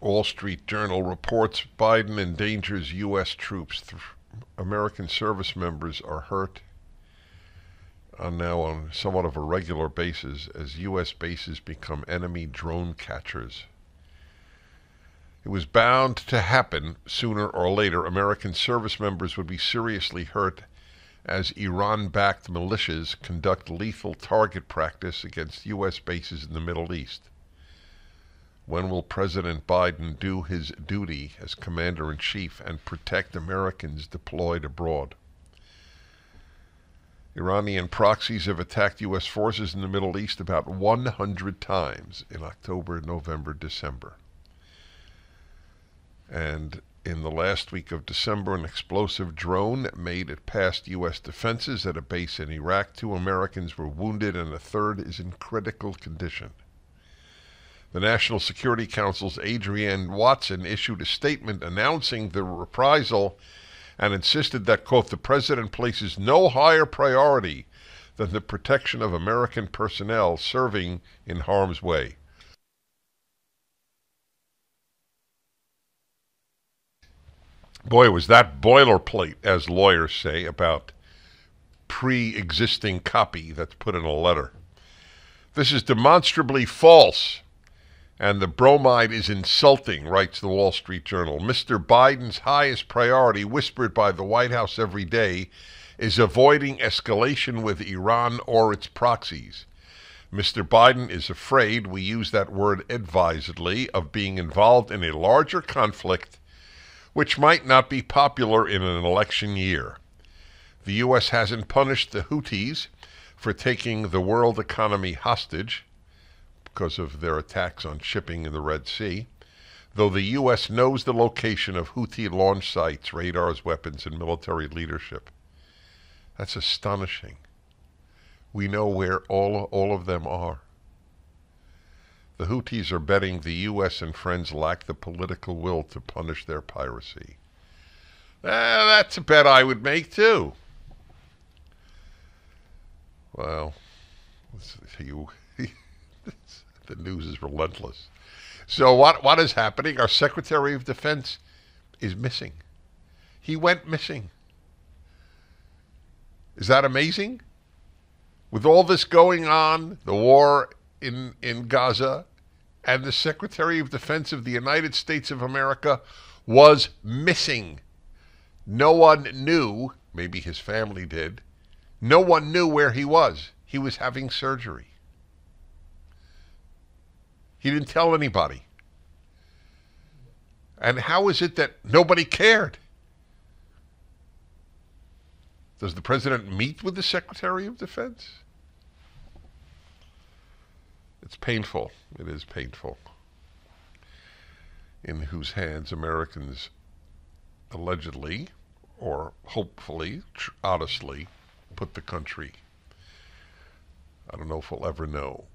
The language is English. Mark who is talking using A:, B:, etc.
A: Wall Street Journal reports Biden endangers U.S. troops. American service members are hurt now on somewhat of a regular basis as U.S. bases become enemy drone catchers. It was bound to happen sooner or later. American service members would be seriously hurt as Iran-backed militias conduct lethal target practice against U.S. bases in the Middle East. When will President Biden do his duty as Commander-in-Chief and protect Americans deployed abroad? Iranian proxies have attacked U.S. forces in the Middle East about 100 times in October, November, December. And in the last week of December, an explosive drone made it past U.S. defenses at a base in Iraq. 2 Americans were wounded and a third is in critical condition. The National Security Council's Adrienne Watson issued a statement announcing the reprisal and insisted that, quote, the president places no higher priority than the protection of American personnel serving in harm's way. Boy, was that boilerplate, as lawyers say, about pre-existing copy that's put in a letter. This is demonstrably false, and the bromide is insulting, writes the Wall Street Journal. Mr. Biden's highest priority, whispered by the White House every day, is avoiding escalation with Iran or its proxies. Mr. Biden is afraid, we use that word advisedly, of being involved in a larger conflict which might not be popular in an election year. The U.S. hasn't punished the Houthis for taking the world economy hostage because of their attacks on shipping in the Red Sea, though the U.S. knows the location of Houthi launch sites, radars, weapons, and military leadership. That's astonishing. We know where all of them are. The Houthis are betting the U.S. and friends lack the political will to punish their piracy. That's a bet I would make, too. Well, the news is relentless. So what is happening? Our Secretary of Defense is missing. He went missing. Is that amazing? With all this going on, the war in Gaza, and the Secretary of Defense of the United States of America was missing. No one knew, maybe his family did, no one knew where he was. He was having surgery. He didn't tell anybody. And how is it that nobody cared? Does the president meet with the Secretary of Defense? It's painful. It is painful. In whose hands Americans allegedly, or hopefully, honestly, put the country. I don't know if we'll ever know.